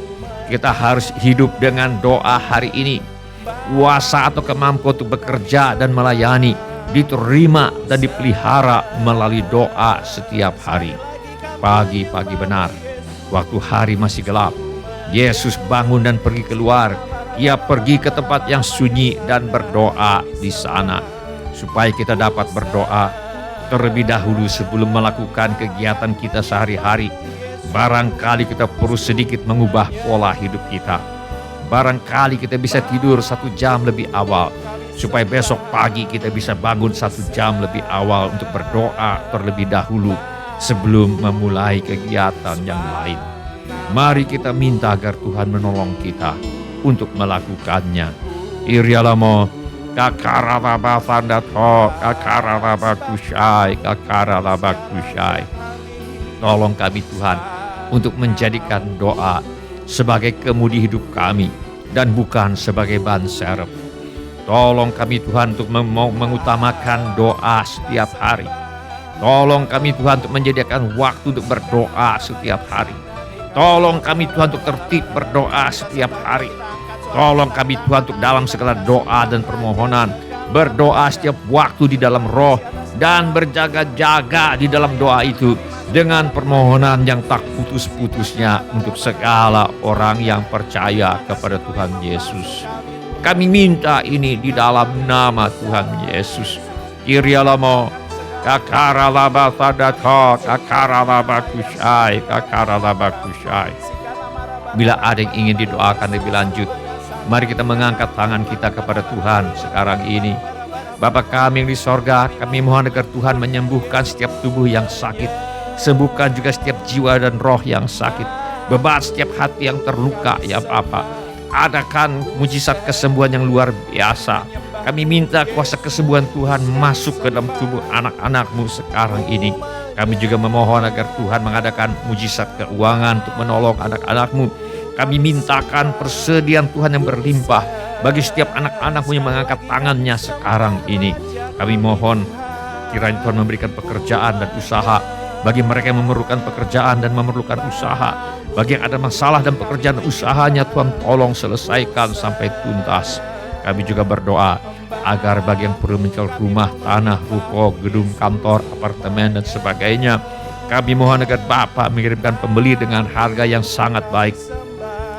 Kita harus hidup dengan doa hari ini. Kuasa atau kemampuan untuk bekerja dan melayani diterima dan dipelihara melalui doa setiap hari. Pagi-pagi benar, waktu hari masih gelap, Yesus bangun dan pergi keluar. Ia pergi ke tempat yang sunyi dan berdoa di sana, supaya kita dapat berdoa terlebih dahulu sebelum melakukan kegiatan kita sehari-hari. Barangkali kita perlu sedikit mengubah pola hidup kita. Barangkali kita bisa tidur 1 jam lebih awal, supaya besok pagi kita bisa bangun 1 jam lebih awal untuk berdoa terlebih dahulu sebelum memulai kegiatan yang lain. Mari kita minta agar Tuhan menolong kita untuk melakukannya. Irialamo, kakaralabafandato, kakaralabakushai, kakaralabakushai. Tolong kami Tuhan untuk menjadikan doa sebagai kemudi hidup kami dan bukan sebagai ban serep. Tolong kami Tuhan untuk mengutamakan doa setiap hari. Tolong kami Tuhan untuk menyediakan waktu untuk berdoa setiap hari. Tolong kami Tuhan untuk tertib berdoa setiap hari. Tolong kami Tuhan untuk dalam segala doa dan permohonan berdoa setiap waktu di dalam roh dan berjaga-jaga di dalam doa itu dengan permohonan yang tak putus-putusnya untuk segala orang yang percaya kepada Tuhan Yesus. Kami minta ini di dalam nama Tuhan Yesus. Kirialamo, kakaralabatadato, kakaralabakushai, kakaralabakushai. Bila ada yang ingin didoakan lebih lanjut, mari kita mengangkat tangan kita kepada Tuhan sekarang ini. Bapa kami yang di sorga, kami mohon agar Tuhan menyembuhkan setiap tubuh yang sakit. Sembuhkan juga setiap jiwa dan roh yang sakit. Bebat setiap hati yang terluka, ya Bapa. Adakan mujizat kesembuhan yang luar biasa. Kami minta kuasa kesembuhan Tuhan masuk ke dalam tubuh anak-anak-Mu sekarang ini. Kami juga memohon agar Tuhan mengadakan mujizat keuangan untuk menolong anak-anak-Mu. Kami mintakan persediaan Tuhan yang berlimpah bagi setiap anak-anak-Mu yang mengangkat tangannya sekarang ini. Kami mohon kiranya Tuhan memberikan pekerjaan dan usaha bagi mereka yang memerlukan pekerjaan dan memerlukan usaha. Bagi yang ada masalah dan pekerjaan usahanya, Tuhan tolong selesaikan sampai tuntas. Kami juga berdoa agar bagi yang perlu menjual rumah, tanah, ruko, gedung, kantor, apartemen dan sebagainya, kami mohon agar Bapa mengirimkan pembeli dengan harga yang sangat baik.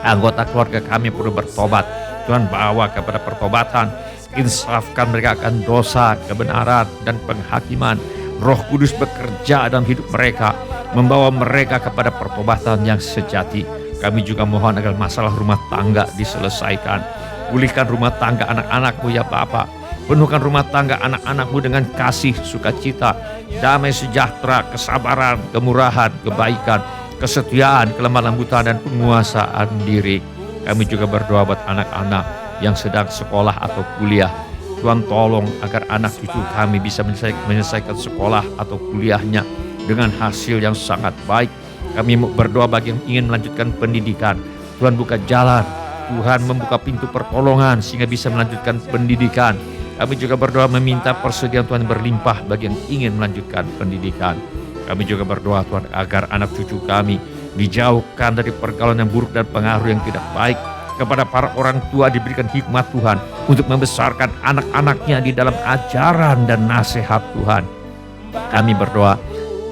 Anggota keluarga kami perlu bertobat, Tuhan bawa kepada pertobatan. Insafkan mereka akan dosa, kebenaran dan penghakiman. Roh Kudus bekerja dalam hidup mereka, membawa mereka kepada pertobatan yang sejati. Kami juga mohon agar masalah rumah tangga diselesaikan. Pulihkan rumah tangga anak-anak-Mu ya Bapa. Penuhkan rumah tangga anak-anakmu dengan kasih, sukacita, damai sejahtera, kesabaran, kemurahan, kebaikan, kesetiaan, kelemah lembutan, dan penguasaan diri. Kami juga berdoa buat anak-anak yang sedang sekolah atau kuliah. Tuhan tolong agar anak cucu kami bisa menyelesaikan sekolah atau kuliahnya dengan hasil yang sangat baik. Kami berdoa bagi yang ingin melanjutkan pendidikan. Tuhan buka jalan, Tuhan membuka pintu pertolongan sehingga bisa melanjutkan pendidikan. Kami juga berdoa meminta persediaan Tuhan berlimpah bagi yang ingin melanjutkan pendidikan. Kami juga berdoa Tuhan agar anak cucu kami dijauhkan dari pergaulan yang buruk dan pengaruh yang tidak baik. Kepada para orang tua diberikan hikmat Tuhan untuk membesarkan anak-anaknya di dalam ajaran dan nasihat Tuhan. Kami berdoa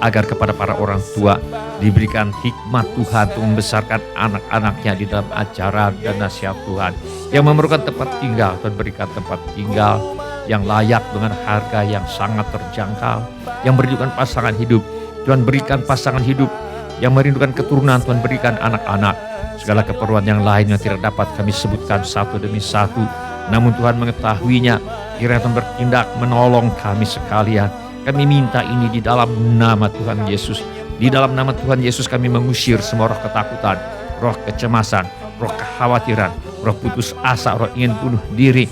agar kepada para orang tua diberikan hikmat Tuhan untuk membesarkan anak-anaknya di dalam ajaran dan nasihat Tuhan. Yang memerlukan tempat tinggal, Tuhan berikan tempat tinggal yang layak dengan harga yang sangat terjangkau. Yang merindukan pasangan hidup, Tuhan berikan pasangan hidup. Yang merindukan keturunan, Tuhan berikan anak-anak. Segala keperluan yang lain yang tidak dapat kami sebutkan satu demi satu, namun Tuhan mengetahuinya. Kiranya Tuhan bertindak menolong kami sekalian. Kami minta ini di dalam nama Tuhan Yesus. Di dalam nama Tuhan Yesus kami mengusir semua roh ketakutan, roh kecemasan, roh kekhawatiran, roh putus asa, roh ingin bunuh diri,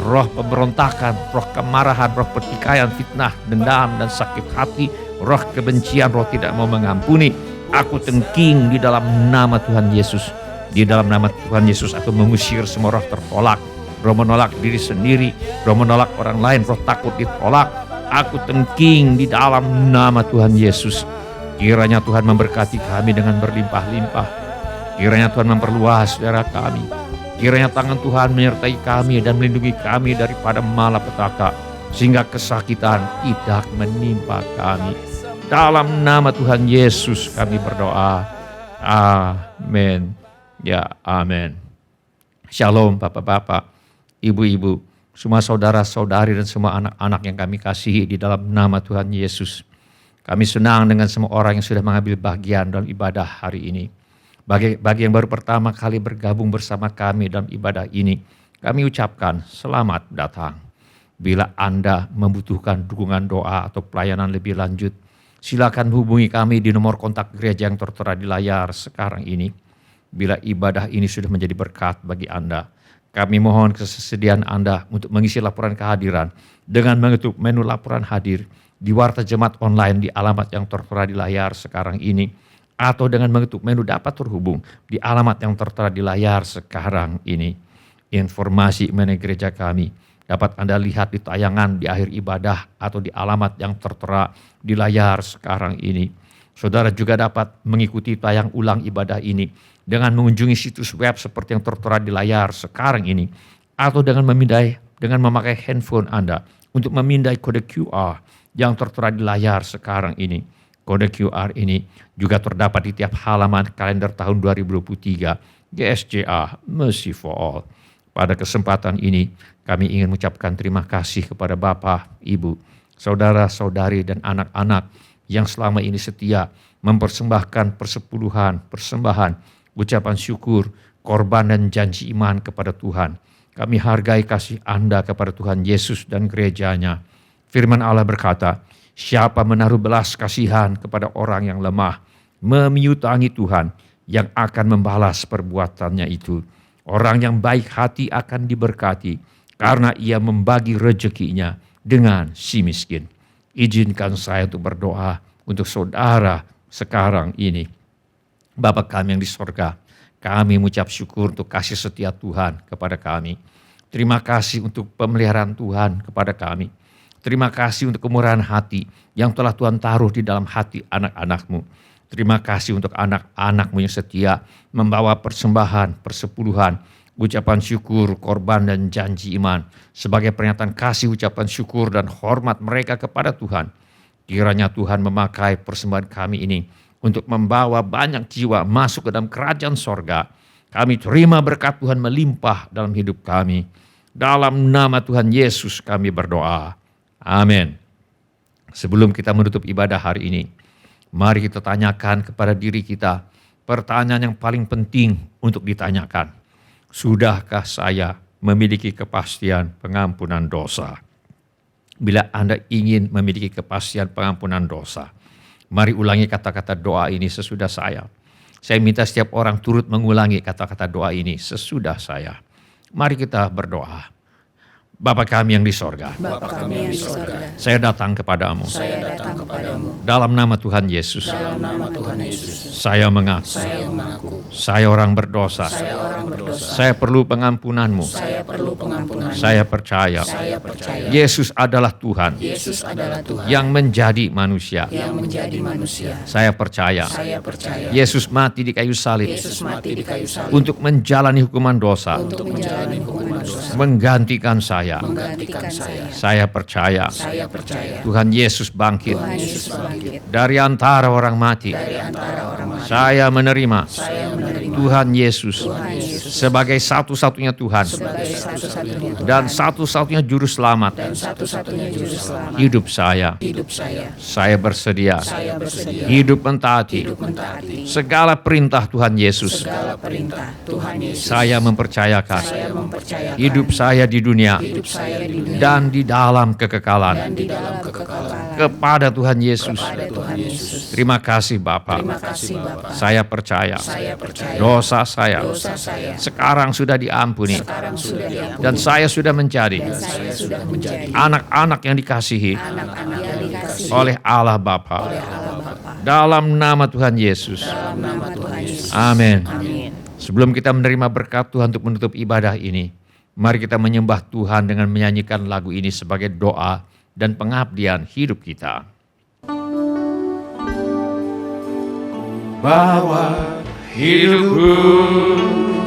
roh pemberontakan, roh kemarahan, roh pertikaian, fitnah, dendam, dan sakit hati, roh kebencian, roh tidak mau mengampuni. Aku tengking di dalam nama Tuhan Yesus. Di dalam nama Tuhan Yesus aku mengusir semua roh tertolak, roh menolak diri sendiri, roh menolak orang lain, roh takut ditolak. Aku tengking di dalam nama Tuhan Yesus. Kiranya Tuhan memberkati kami dengan berlimpah-limpah. Kiranya Tuhan memperluas daerah kami. Kiranya tangan Tuhan menyertai kami dan melindungi kami daripada malapetaka, sehingga kesakitan tidak menimpa kami. Dalam nama Tuhan Yesus kami berdoa. Amin. Ya, amin. Shalom Bapak-bapak, Ibu-ibu, semua saudara-saudari dan semua anak-anak yang kami kasihi di dalam nama Tuhan Yesus. Kami senang dengan semua orang yang sudah mengambil bagian dalam ibadah hari ini. Bagi yang baru pertama kali bergabung bersama kami dalam ibadah ini, kami ucapkan selamat datang. Bila Anda membutuhkan dukungan doa atau pelayanan lebih lanjut, silakan hubungi kami di nomor kontak gereja yang tertera di layar sekarang ini. Bila ibadah ini sudah menjadi berkat bagi Anda, kami mohon kesediaan Anda untuk mengisi laporan kehadiran dengan mengetuk menu laporan hadir di Warta Jemaat Online di alamat yang tertera di layar sekarang ini, atau dengan mengetuk menu dapat terhubung di alamat yang tertera di layar sekarang ini. Informasi mengenai gereja kami dapat Anda lihat di tayangan di akhir ibadah atau di alamat yang tertera di layar sekarang ini. Saudara juga dapat mengikuti tayang ulang ibadah ini dengan mengunjungi situs web seperti yang tertera di layar sekarang ini, atau dengan memakai handphone Anda untuk memindai kode QR yang tertera di layar sekarang ini. Kode QR ini juga terdapat di tiap halaman kalender tahun 2023 GSJA Mercy for All. Pada kesempatan ini, kami ingin mengucapkan terima kasih kepada Bapak, Ibu, saudara-saudari, dan anak-anak yang selama ini setia mempersembahkan persembahan, ucapan syukur, korban, dan janji iman kepada Tuhan. Kami hargai kasih Anda kepada Tuhan Yesus dan gerejanya. Firman Allah berkata, siapa menaruh belas kasihan kepada orang yang lemah, memiutangi Tuhan yang akan membalas perbuatannya itu. Orang yang baik hati akan diberkati, karena ia membagi rezekinya dengan si miskin. Izinkan saya untuk berdoa untuk saudara sekarang ini. Bapa kami yang di sorga, kami mengucap syukur untuk kasih setia Tuhan kepada kami. Terima kasih untuk pemeliharaan Tuhan kepada kami. Terima kasih untuk kemurahan hati yang telah Tuhan taruh di dalam hati anak-anak-Mu. Terima kasih untuk anak-anak-Mu yang setia membawa persembahan, persepuluhan, ucapan syukur, korban, dan janji iman sebagai pernyataan kasih, ucapan syukur, dan hormat mereka kepada Tuhan. Kiranya Tuhan memakai persembahan kami ini untuk membawa banyak jiwa masuk ke dalam kerajaan sorga. Kami terima berkat Tuhan melimpah dalam hidup kami. Dalam nama Tuhan Yesus kami berdoa. Amin. Sebelum kita menutup ibadah hari ini, mari kita tanyakan kepada diri kita pertanyaan yang paling penting untuk ditanyakan. Sudahkah saya memiliki kepastian pengampunan dosa. Bila Anda ingin memiliki kepastian pengampunan dosa, mari ulangi kata-kata doa ini sesudah saya. Saya minta setiap orang turut mengulangi kata-kata doa ini sesudah saya. Mari kita berdoa. Bapa kami yang di sorga, Bapa kami yang di surga, saya datang kepadamu. saya datang kepadamu. Dalam nama Tuhan Yesus, Dalam nama Tuhan Yesus, saya mengaku. saya mengaku Saya orang berdosa. saya orang berdosa. Saya perlu pengampunanmu. Saya perlu pengampunan. Saya percaya Saya percaya Yesus adalah Tuhan Yesus adalah Tuhan yang menjadi manusia. yang menjadi manusia. Saya percaya Saya percaya Yesus mati di kayu salib Yesus mati di kayu salib untuk menjalani hukuman dosa, untuk menjalani hukuman dosa, menggantikan saya. menggantikan saya. Saya percaya Saya percaya Tuhan Yesus bangkit Tuhan Yesus bangkit dari antara orang mati. dari antara orang mati. Saya menerima Saya menerima Tuhan Yesus Yesus sebagai satu-satunya Tuhan sebagai satu-satunya Tuhan dan satu-satunya juru selamat dan satu-satunya juru selamat hidup saya. hidup saya. Saya bersedia Saya bersedia hidup mentaati hidup mentaati segala perintah Tuhan Yesus. segala perintah Tuhan Yesus. Saya mempercayakan Saya mempercayakan hidup saya di dunia hidup saya di dunia dan di dalam dan kekekalan di dalam kekekalan kepada Tuhan Yesus. pada Tuhan Yesus. Terima kasih Bapa. Terima kasih Bapa. Saya percaya Saya percaya dosa saya dosa saya sekarang sudah diampuni sekarang sudah diampuni dan saya sudah menjadi dan saya sudah menjadi anak-anak yang dikasihi anak-anak yang dikasihi oleh Allah Bapa. oleh Allah Bapa. Dalam nama Tuhan Yesus. Dalam nama Tuhan Yesus. Amin. Amin. Sebelum kita menerima berkat Tuhan untuk menutup ibadah ini, mari kita menyembah Tuhan dengan menyanyikan lagu ini sebagai doa dan pengabdian hidup kita. Bawa hidupku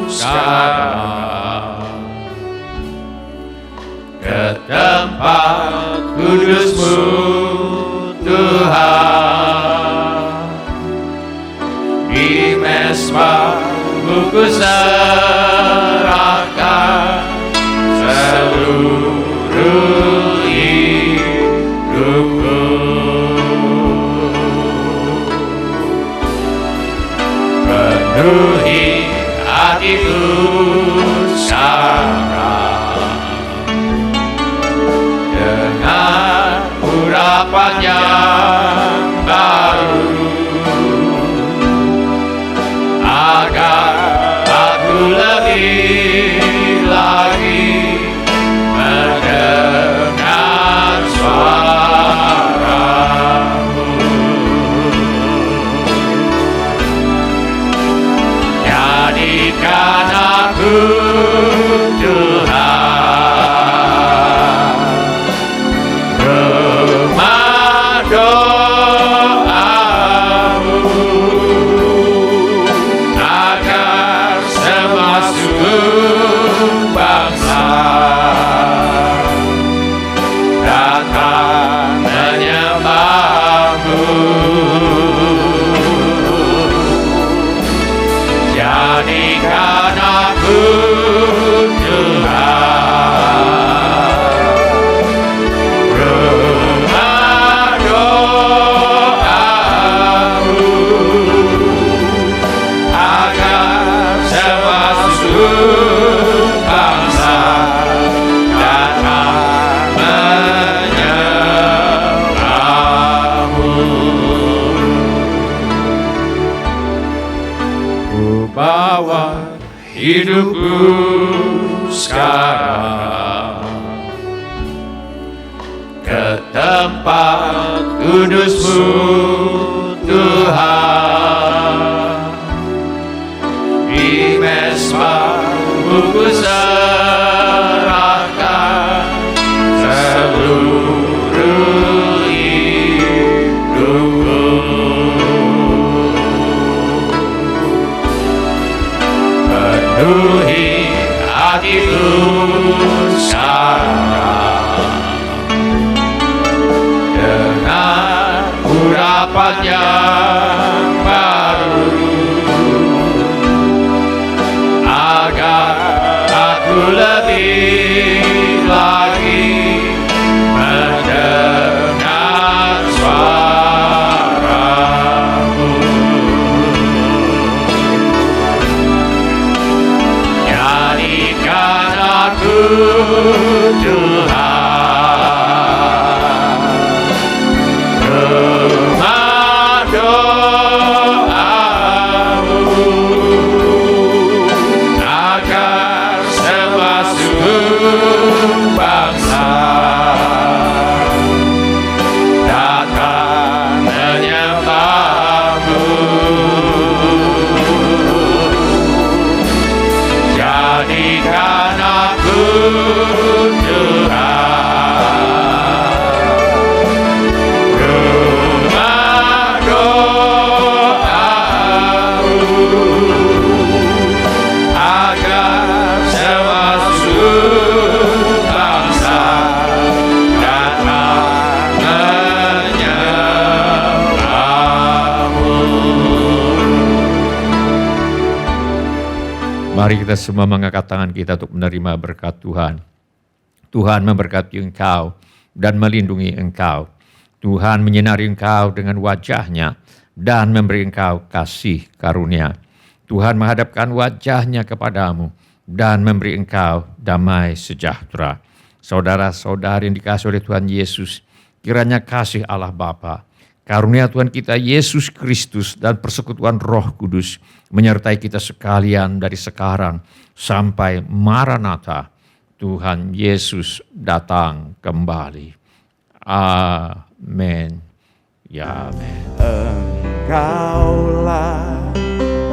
sekarang ke tempat kudus-Mu Tuhan. Di mesbah-Mu ku serahkan seluruh hidupku. Penuhi hatiku sekarang dengan urapan yang baru, agar aku lebih lagi mendengar suara-Mu. Jadikan aku Tuhan rumah doa-Mu, agar semua suku bangsa datang menyembah-Mu. Jadikan aku Tuhan rumah doa-Mu, agar semua suku bangsa datang menyembah-Mu. Ku bawa hidupku sekarang ke tempat kudus-Mu Tuhan. Di mesbah-Mu ku serahkan seluruh hidupku. Penuhi hatiku sekarang dengan urapan yang baru, agar aku lebih lagi mendengar suara-Mu. Jadikan aku Mari kita semua mengangkat tangan kita untuk menerima berkat Tuhan. Tuhan memberkati engkau dan melindungi engkau. Tuhan menyinari engkau dengan wajah-Nya dan memberi engkau kasih karunia. Tuhan menghadapkan wajah-Nya kepadamu dan memberi engkau damai sejahtera. Saudara-saudari yang dikasihi oleh Tuhan Yesus, kiranya kasih Allah Bapa, karunia Tuhan kita Yesus Kristus dan persekutuan Roh Kudus menyertai kita sekalian dari sekarang sampai Maranatha, Tuhan Yesus datang kembali. Amin. Ya, amin. Engkaulah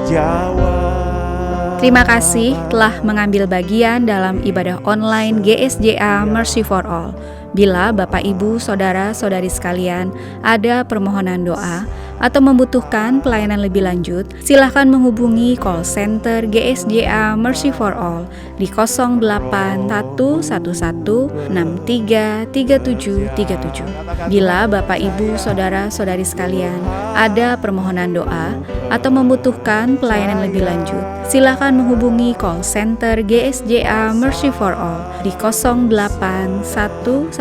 jawab. Terima kasih telah mengambil bagian dalam ibadah online GSJA Mercy for All. Bila Bapak, Ibu, Saudara-saudari sekalian ada permohonan doa atau membutuhkan pelayanan lebih lanjut, silakan menghubungi call center GSJA Mercy for All di 08111633737. Bila Bapak, Ibu, Saudara-saudari sekalian ada permohonan doa atau membutuhkan pelayanan lebih lanjut, silakan menghubungi call center GSJA Mercy for All di 08111633737.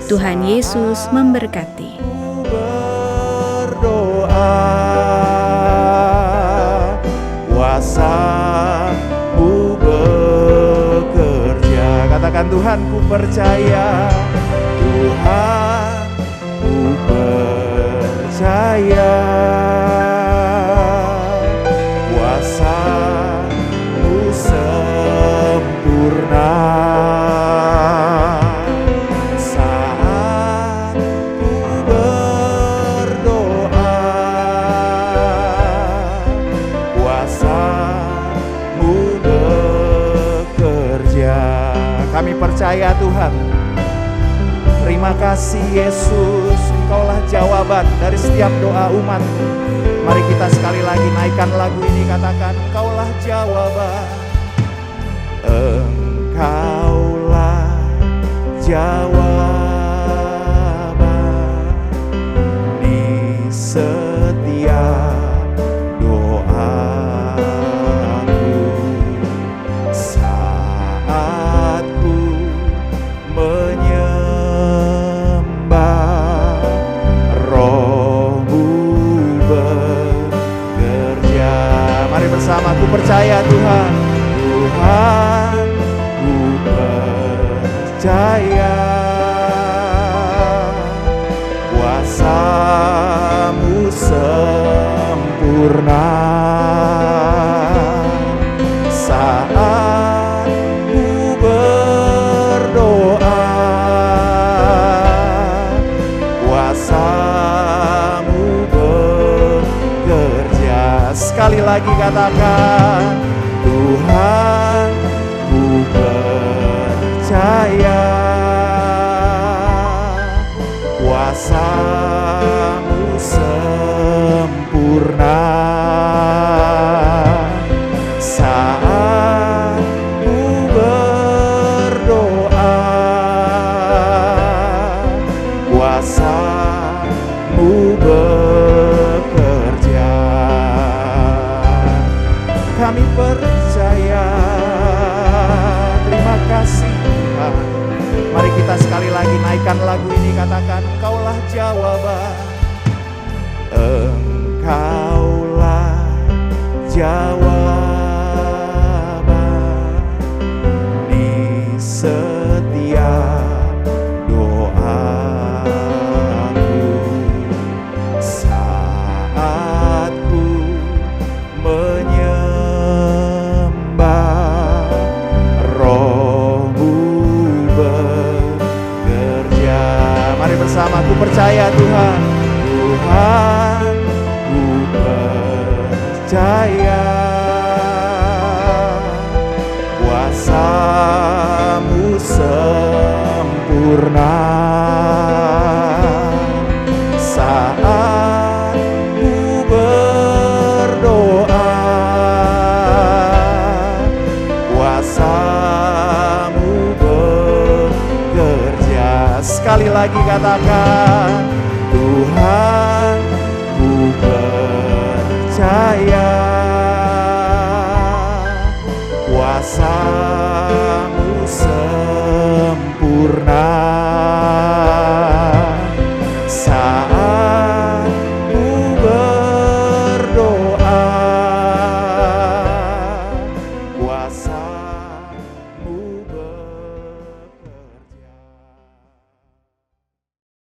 Tuhan Yesus memberkati. Berdoa, kuasa-Mu bekerja. Katakan, Tuhan, ku percaya. Tuhan, ku percaya. Kuasa-Mu sempurna. Kami percaya, Tuhan. Terima kasih Yesus, Engkaulah jawaban dari setiap doa umat. Mari kita sekali lagi naikkan lagu ini, katakan, Engkaulah jawaban. Engkaulah jawaban di setiap doaku. Bersama, ku percaya, Tuhan. Tuhan, ku percaya. Kuasa-Mu sempurna. Saat ku berdoa, kuasa-Mu bekerja. Sekali lagi katakan, Tuhan, ku percaya. Kuasa-Mu sempurna. Saat ku berdoa, kuasa-Mu bekerja. Kami percaya. Terima kasih, Tuhan. Mari kita sekali lagi naikkan lagu ini, katakan, Engkaulah jawaban. Engkaulah jawaban percaya Tuhan. Tuhan, ku percaya kuasa-Mu sempurna saat ku berdoa. Kuasa-Mu bekerja. Sekali lagi katakan,